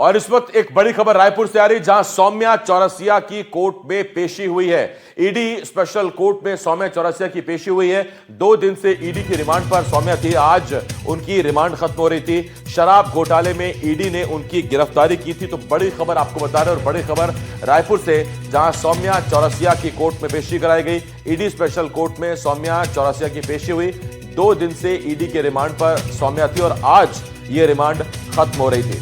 और इस वक्त एक बड़ी खबर रायपुर से आ रही, जहां सौम्या चौरसिया की कोर्ट में पेशी हुई है। ईडी स्पेशल कोर्ट में सौम्या चौरसिया की पेशी हुई है। 2 दिन से ईडी की रिमांड पर सौम्या थी। आज उनकी रिमांड खत्म हो रही थी। शराब घोटाले में ईडी ने उनकी गिरफ्तारी की थी। तो बड़ी खबर आपको बता रहे हैं, और बड़ी खबर रायपुर से, जहां सौम्या चौरसिया की कोर्ट में पेशी कराई गई। ईडी स्पेशल कोर्ट में सौम्या चौरसिया की पेशी हुई। 2 दिन से ईडी के रिमांड पर सौम्या थी और आज ये रिमांड खत्म हो रही थी।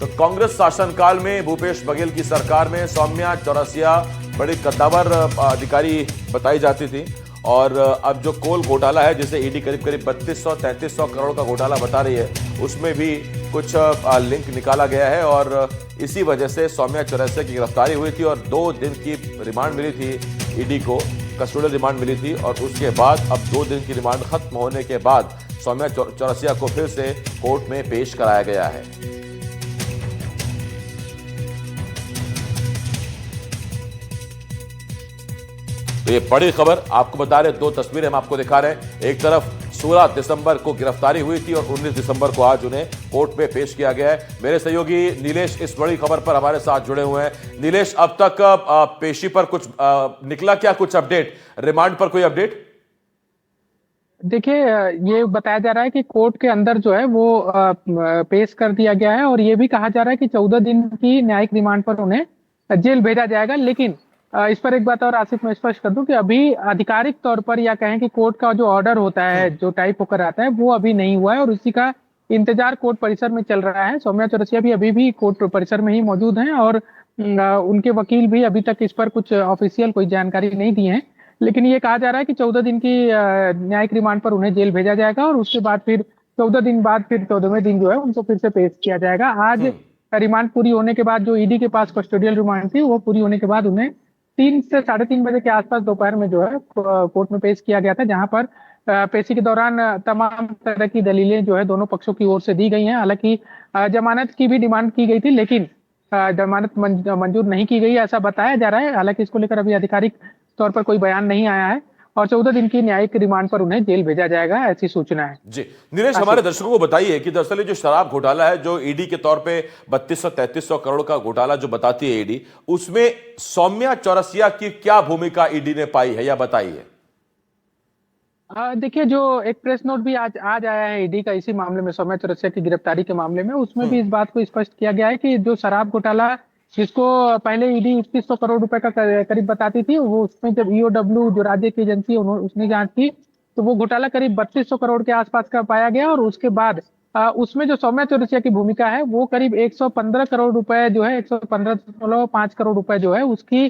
तो कांग्रेस शासनकाल में भूपेश बघेल की सरकार में सौम्या चौरसिया बड़ी कद्दावर अधिकारी बताई जाती थी। और अब जो कोल घोटाला है, जिसे ईडी करीब 3200-3300 करोड़ का घोटाला बता रही है, उसमें भी कुछ लिंक निकाला गया है। और इसी वजह से सौम्या चौरसिया की गिरफ्तारी हुई थी और 2 दिन की रिमांड मिली थी ईडी को, कस्टोडियल रिमांड मिली थी। और उसके बाद अब 2 दिन की रिमांड खत्म होने के बाद सौम्या चौरसिया को फिर से कोर्ट में पेश कराया गया है। तो ये बड़ी खबर आपको बता रहे, 2 तस्वीरें हम आपको दिखा रहे हैं। एक तरफ 16 दिसंबर को गिरफ्तारी हुई थी और 19 दिसंबर को आज उन्हें कोर्ट में पेश किया गया है। मेरे सहयोगी नीलेश इस बड़ी खबर पर हमारे साथ जुड़े हुए हैं। नीलेश, अब तक पेशी पर कुछ निकला क्या, कुछ अपडेट, रिमांड पर कोई अपडेट? देखिए, ये बताया जा रहा है कि कोर्ट के अंदर जो है वो पेश कर दिया गया है और ये भी कहा जा रहा है कि 14 दिन की न्यायिक रिमांड पर उन्हें जेल भेजा जाएगा। लेकिन इस पर एक बात और आसिफ मैं स्पष्ट कर दूं कि अभी आधिकारिक तौर पर, या कहें कि कोर्ट का जो ऑर्डर होता है, जो टाइप होकर आता है, वो अभी नहीं हुआ है और उसी का इंतजार कोर्ट परिसर में चल रहा है। सौम्या चौरसिया भी अभी भी कोर्ट परिसर में ही मौजूद हैं और उनके वकील भी अभी तक इस पर कुछ ऑफिशियल कोई जानकारी नहीं दी है। लेकिन ये कहा जा रहा है कि 14 दिन की न्यायिक रिमांड पर उन्हें जेल भेजा जाएगा और उसके बाद फिर 14 दिन बाद फिर 14वें दिन जो है उनको फिर से पेश किया जाएगा। आज रिमांड पूरी होने के बाद, जो ईडी के पास कस्टोडियल रिमांड थी, वो पूरी होने के बाद उन्हें 3 से 3:30 बजे के आसपास दोपहर में जो है कोर्ट में पेश किया गया था, जहां पर पेशी के दौरान तमाम तरह की दलीलें जो है दोनों पक्षों की ओर से दी गई हैं। हालांकि जमानत की भी डिमांड की गई थी, लेकिन जमानत मंजूर नहीं की गई, ऐसा बताया जा रहा है। हालांकि इसको लेकर अभी आधिकारिक तौर पर कोई बयान नहीं आया है और 14 दिन की न्यायिक रिमांड पर उन्हें जेल भेजा जाएगा, ऐसी सूचना है। जी नीलेश, हमारे दर्शकों को बताइए कि दरअसल ये जो शराब घोटाला है, जो ईडी के तौर पे 3200-3300 करोड़ का घोटाला जो बताती है ईडी, उसमें सौम्या चौरसिया की क्या भूमिका ईडी ने पाई है या बताई है? देखिए, जो एक प्रेस नोट भी आज आया है ईडी का इसी मामले में, सौम्या चौरसिया की गिरफ्तारी के मामले में, उसमें भी इस बात को स्पष्ट किया गया है कि जो शराब घोटाला, जिसको पहले ईडी 2100 करोड़ रुपए का करीब बताती थी, वो उसमें जब ईओडब्ल्यू जो राज्य की एजेंसी उसने जांच की, तो वो घोटाला करीब 3200 करोड़ के आसपास का पाया गया। और उसके बाद उसमें जो सौम्या चौरसिया की भूमिका है, वो करीब 115 करोड़ रुपए जो है, 115.5 करोड़ रुपए जो है उसकी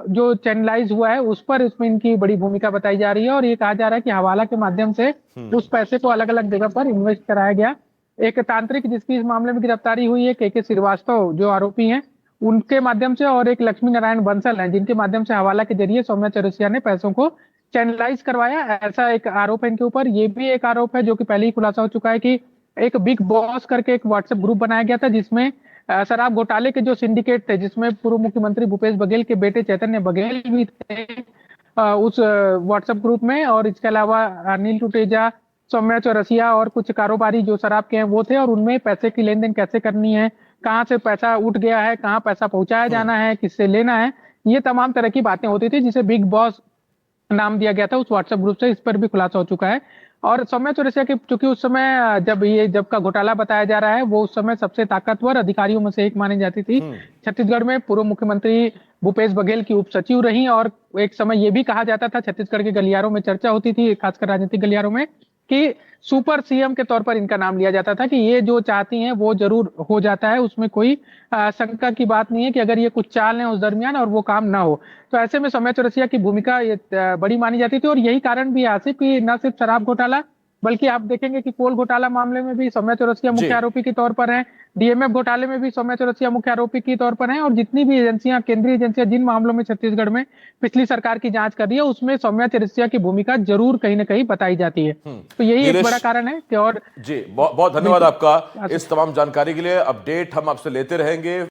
जो चैनलाइज हुआ है, उस पर इसमें इनकी बड़ी भूमिका बताई जा रही है। और ये कहा जा रहा है कि हवाला के माध्यम से उस पैसे को अलग अलग जगह पर इन्वेस्ट कराया गया। एक तांत्रिक जिसकी इस मामले में गिरफ्तारी हुई है, के श्रीवास्तव जो आरोपी हैं, उनके माध्यम से, और एक लक्ष्मी नारायण बंसल हैं, जिनके माध्यम से हवाला के जरिए सौम्या चौरसिया ने पैसों को चैनलाइज करवाया, ऐसा एक आरोप है इनके ऊपर। ये भी एक आरोप है जो कि पहले ही खुलासा हो चुका है कि एक बिग बॉस करके एक व्हाट्सएप ग्रुप बनाया गया था, जिसमें शराब घोटाले के जो सिंडिकेट थे, जिसमें पूर्व मुख्यमंत्री भूपेश बघेल के बेटे चैतन्य बघेल भी थे उस व्हाट्सएप ग्रुप में। और इसके अलावा अनिल टुटेजा, सौम्या चौरसिया और कुछ कारोबारी जो शराब के हैं वो थे। और उनमें पैसे की लेन देन कैसे करनी है, कहाँ से पैसा उठ गया है, कहाँ पैसा पहुंचाया जाना है, किससे लेना है, ये तमाम तरह की बातें होती थी, जिसे बिग बॉस नाम दिया गया था उस व्हाट्सएप ग्रुप से। इस पर भी खुलासा हो चुका है। और सौम्या चौरसिया की, चूंकि उस समय जब का घोटाला बताया जा रहा है, वो उस समय सबसे ताकतवर अधिकारियों में से एक मानी जाती थी। छत्तीसगढ़ में पूर्व मुख्यमंत्री भूपेश बघेल की उप सचिव रही और एक समय ये भी कहा जाता था, छत्तीसगढ़ के गलियारों में चर्चा होती थी, खासकर राजनीतिक गलियारों में, कि सुपर सीएम के तौर पर इनका नाम लिया जाता था, कि ये जो चाहती हैं वो जरूर हो जाता है, उसमें कोई शंका की बात नहीं है कि अगर ये कुछ चाल है उस दरमियान और वो काम ना हो। तो ऐसे में सौम्या चौरसिया की भूमिका ये बड़ी मानी जाती थी। और यही कारण भी है आसिफ, कि न सिर्फ शराब घोटाला, बल्कि आप देखेंगे कि कोल घोटाला मामले में भी सौम्या चौरसिया मुख्य आरोपी के तौर पर है, डीएमएफ घोटाले में भी सौम्या चौरसिया मुख्य आरोपी के तौर पर है। और जितनी भी एजेंसियां, केंद्रीय एजेंसियां जिन मामलों में छत्तीसगढ़ में पिछली सरकार की जांच कर रही है, उसमें सौम्या चौरसिया की भूमिका जरूर कहीं ना कहीं बताई जाती है। तो यही एक बड़ा कारण है कि। और जी बहुत बहुत धन्यवाद आपका इस तमाम जानकारी के लिए। अपडेट हम आपसे लेते रहेंगे।